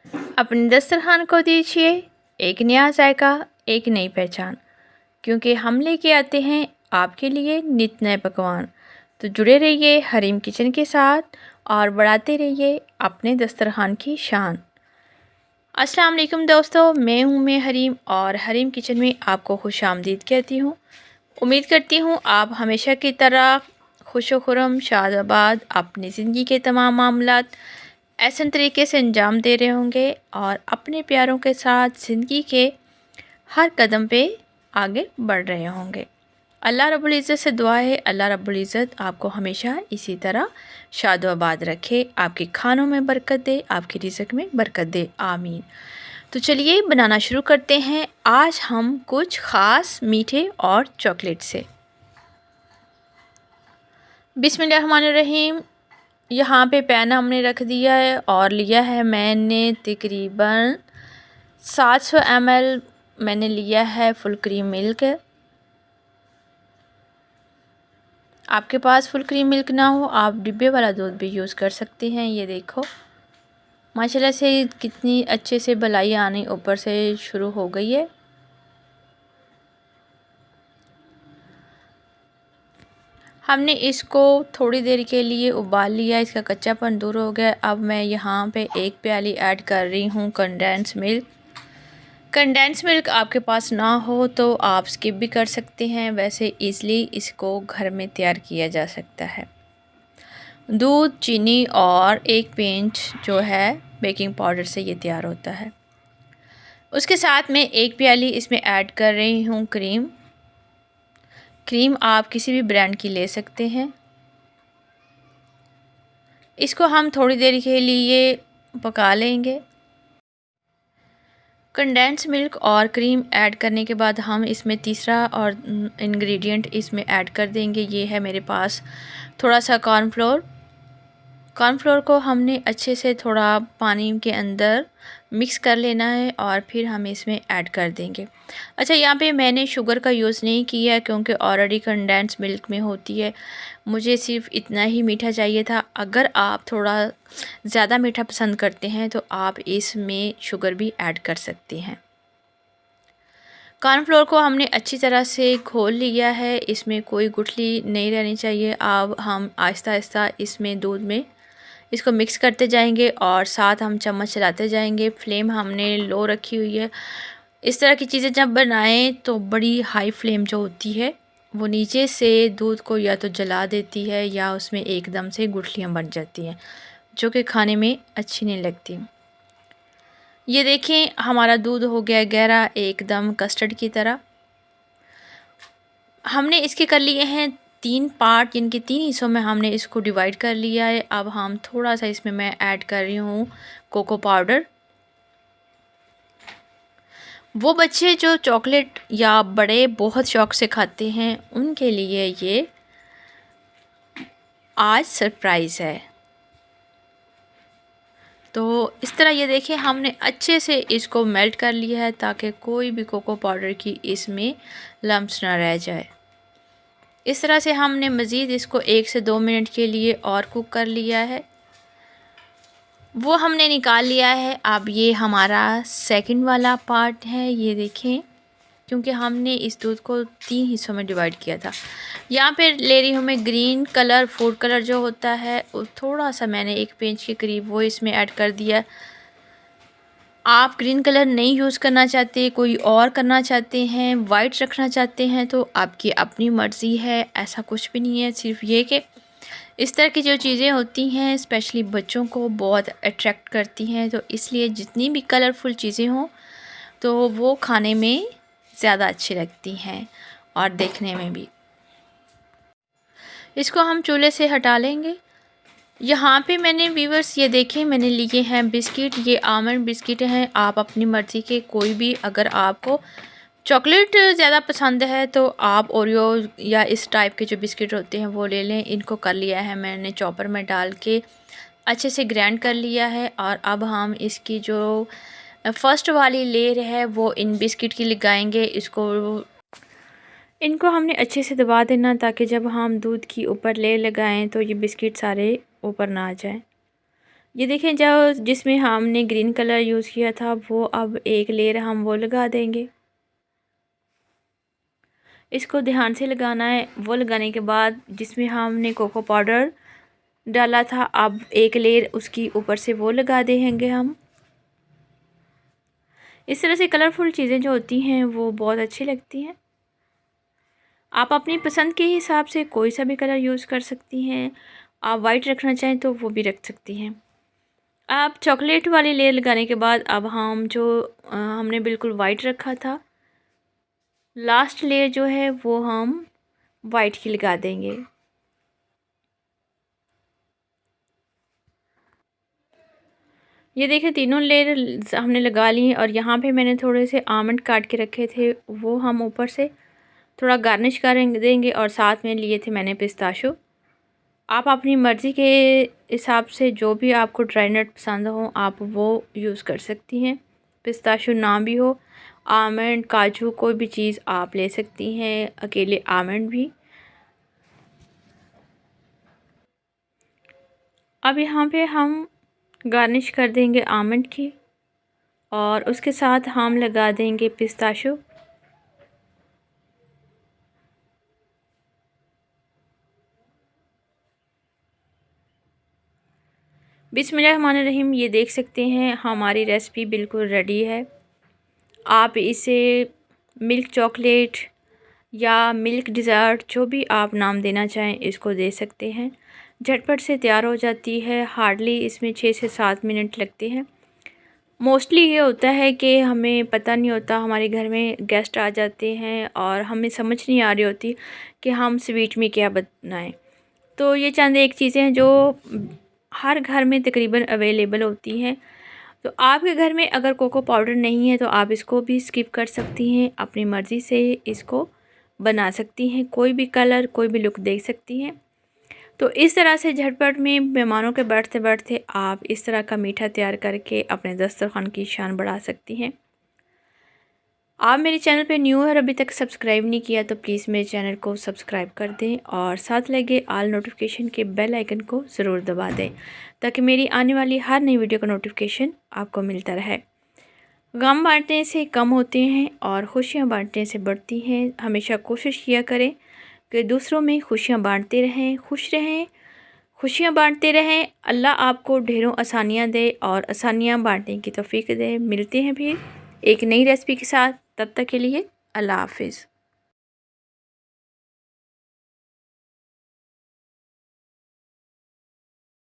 अपने दस्तरखान को दीजिए एक नया जायका, एक नई पहचान, क्योंकि हम लेके आते हैं आपके लिए नित नए पकवान। तो जुड़े रहिए हरीम किचन के साथ और बढ़ाते रहिए अपने दस्तरखान की शान। अस्सलाम वालेकुम दोस्तों, मैं हरीम और हरीम किचन में आपको खुशामदीद कहती हूँ। उम्मीद करती हूँ आप हमेशा की तरह खुश व खुरम शादाबाद अपनी ज़िंदगी के तमाम मामलात ऐसे तरीके से अंजाम दे रहे होंगे और अपने प्यारों के साथ ज़िंदगी के हर कदम पे आगे बढ़ रहे होंगे। अल्लाह रब्बुल इज़्ज़त से दुआ है, अल्लाह रब्बुल इज़्ज़त आपको हमेशा इसी तरह शादोआबाद रखे, आपके खानों में बरकत दे, आपकी रिज़्क़ में बरकत दे, आमीन। तो चलिए बनाना शुरू करते हैं। आज हम कुछ ख़ास मीठे और चॉकलेट से। बिस्मिल्लाहिर्रहमानिर्रहीम। यहाँ पे पैन हमने रख दिया है और लिया है मैंने तकरीबन 700 ml मैंने लिया है फुल क्रीम मिल्क। आपके पास फुल क्रीम मिल्क ना हो आप डिब्बे वाला दूध भी यूज़ कर सकते हैं। ये देखो माशाल्लाह से कितनी अच्छे से मलाई आनी ऊपर से शुरू हो गई है। हमने इसको थोड़ी देर के लिए उबाल लिया, इसका कच्चापन दूर हो गया। अब मैं यहाँ पे एक प्याली ऐड कर रही हूँ कंडेंस मिल्क। कंडेंस मिल्क आपके पास ना हो तो आप स्किप भी कर सकते हैं, वैसे इजली इसको घर में तैयार किया जा सकता है। दूध, चीनी और एक पिंच जो है बेकिंग पाउडर से ये तैयार होता है। उसके साथ में एक प्याली इसमें ऐड कर रही हूँ क्रीम। क्रीम आप किसी भी ब्रांड की ले सकते हैं। इसको हम थोड़ी देर के लिए पका लेंगे। कंडेंस मिल्क और क्रीम ऐड करने के बाद हम इसमें तीसरा और इंग्रेडिएंट इसमें ऐड कर देंगे। ये है मेरे पास थोड़ा सा कॉर्नफ्लोर। कॉर्नफ्लोर को हमने अच्छे से थोड़ा पानी के अंदर मिक्स कर लेना है और फिर हम इसमें ऐड कर देंगे। अच्छा, यहाँ पे मैंने शुगर का यूज़ नहीं किया क्योंकि ऑलरेडी कंडेंस मिल्क में होती है। मुझे सिर्फ इतना ही मीठा चाहिए था। अगर आप थोड़ा ज़्यादा मीठा पसंद करते हैं तो आप इसमें शुगर भी ऐड कर सकते हैं। कॉर्नफ्लोर को हमने अच्छी तरह से घोल लिया है, इसमें कोई गुठली नहीं रहनी चाहिए। अब हम आहिस्ता आहिस्ता इसमें दूध में इसको मिक्स करते जाएंगे और साथ हम चम्मच चलाते जाएंगे। फ्लेम हमने लो रखी हुई है। इस तरह की चीज़ें जब बनाएं तो बड़ी हाई फ्लेम जो होती है वो नीचे से दूध को या तो जला देती है या उसमें एकदम से गुठलियाँ बन जाती हैं जो कि खाने में अच्छी नहीं लगती। ये देखें हमारा दूध हो गया गहरा एकदम कस्टर्ड की तरह। हमने इसके कर लिए हैं 3 पार्ट, जिनके 3 हिस्सों में हमने इसको डिवाइड कर लिया है। अब हम थोड़ा सा इसमें मैं ऐड कर रही हूँ कोको पाउडर। वो बच्चे जो चॉकलेट या बड़े बहुत शौक़ से खाते हैं उनके लिए ये आज सरप्राइज़ है। तो इस तरह ये देखिए हमने अच्छे से इसको मेल्ट कर लिया है ताकि कोई भी कोको पाउडर की इसमें लम्प्स ना रह जाए। इस तरह से हमने मज़ीद इसको 1 से 2 मिनट के लिए और कुक कर लिया है। वो हमने निकाल लिया है। अब ये हमारा सेकंड वाला पार्ट है। ये देखें क्योंकि हमने इस दूध को 3 हिस्सों में डिवाइड किया था। यहाँ पे ले रही हूँ मैं ग्रीन कलर, फूड कलर जो होता है, थोड़ा सा मैंने 1 पिंच के करीब वो इसमें ऐड कर दिया। आप ग्रीन कलर नहीं यूज़ करना चाहते, कोई और करना चाहते हैं, वाइट रखना चाहते हैं तो आपकी अपनी मर्ज़ी है, ऐसा कुछ भी नहीं है। सिर्फ ये कि इस तरह की जो चीज़ें होती हैं स्पेशली बच्चों को बहुत अट्रैक्ट करती हैं, तो इसलिए जितनी भी कलरफुल चीज़ें हों तो वो खाने में ज़्यादा अच्छी लगती हैं और देखने में भी। इसको हम चूल्हे से हटा लेंगे। यहाँ पे मैंने व्यूअर्स ये देखें मैंने लिए हैं बिस्किट। ये आलमंड बिस्किट हैं, आप अपनी मर्ज़ी के कोई भी, अगर आपको चॉकलेट ज़्यादा पसंद है तो आप ओरियो या इस टाइप के जो बिस्किट होते हैं वो ले लें। इनको कर लिया है मैंने चॉपर में डाल के अच्छे से ग्राइंड कर लिया है। और अब हम इसकी जो फर्स्ट वाली लेयर है वो इन बिस्किट की लगाएंगे। इनको हमने अच्छे से दबा देना ताकि जब हम दूध की ऊपर लेयर लगाएं तो ये बिस्किट सारे ऊपर ना आ जाएं। ये देखें, जो जिसमें हमने ग्रीन कलर यूज़ किया था वो अब एक लेयर हम वो लगा देंगे। इसको ध्यान से लगाना है। वो लगाने के बाद जिसमें हमने कोको पाउडर डाला था, अब एक लेयर उसकी ऊपर से वो लगा देंगे हम। इस तरह से कलरफुल चीज़ें जो होती हैं वो बहुत अच्छी लगती हैं। आप अपनी पसंद के हिसाब से कोई सा भी कलर यूज़ कर सकती हैं। आप वाइट रखना चाहें तो वो भी रख सकती हैं। आप चॉकलेट वाली लेयर लगाने के बाद अब हम जो हमने बिल्कुल वाइट रखा था, लास्ट लेयर जो है वो हम वाइट की लगा देंगे। ये देखिए, तीनों लेयर हमने लगा ली और यहाँ पे मैंने थोड़े से आमंड काट के रखे थे, वो हम ऊपर से थोड़ा गार्निश कर देंगे। और साथ में लिए थे मैंने पिस्ताशो। आप अपनी मर्ज़ी के हिसाब से जो भी आपको ड्राई नट पसंद हो आप वो यूज़ कर सकती हैं। पिस्ताशो ना भी हो, आमंड, काजू, कोई भी चीज़ आप ले सकती हैं, अकेले आमंड भी। अब यहाँ पे हम गार्निश कर देंगे आमंड की और उसके साथ हम लगा देंगे पिस्ताशो। बिस्मिल्लाहिर्रहमानिर्रहीम। ये देख सकते हैं हमारी रेसिपी बिल्कुल रेडी है। आप इसे मिल्क चॉकलेट या मिल्क डिज़र्ट, जो भी आप नाम देना चाहें, इसको दे सकते हैं। झटपट से तैयार हो जाती है। हार्डली इसमें 6 से 7 मिनट लगते हैं। मोस्टली ये होता है कि हमें पता नहीं होता, हमारे घर में गेस्ट आ जाते हैं और हमें समझ नहीं आ रही होती कि हम स्वीट में क्या बनाएं। तो ये चंद एक चीज़ें हैं जो हर घर में तकरीबन अवेलेबल होती हैं। तो आपके घर में अगर कोको पाउडर नहीं है तो आप इसको भी स्किप कर सकती हैं, अपनी मर्ज़ी से इसको बना सकती हैं, कोई भी कलर, कोई भी लुक दे सकती हैं। तो इस तरह से झटपट में मेहमानों के बैठते बैठते आप इस तरह का मीठा तैयार करके अपने दस्तरखान की शान बढ़ा सकती हैं। आप मेरे चैनल पे न्यू है और अभी तक सब्सक्राइब नहीं किया तो प्लीज़ मेरे चैनल को सब्सक्राइब कर दें और साथ लगे आल नोटिफिकेशन के बेल आइकन को ज़रूर दबा दें ताकि मेरी आने वाली हर नई वीडियो का नोटिफिकेशन आपको मिलता रहे। गम बांटने से कम होते हैं और खुशियाँ बांटने से बढ़ती हैं। हमेशा कोशिश किया करें कि दूसरों में खुशियाँ बांटते रहें, खुश रहें, खुशियाँ बांटते रहें। अल्लाह आपको ढेरों आसानियाँ दे और आसानियाँ बांटने की तौफीक दे। मिलते हैं फिर एक नई रेसिपी के साथ, तब तक के लिए अल्लाह हाफिज़।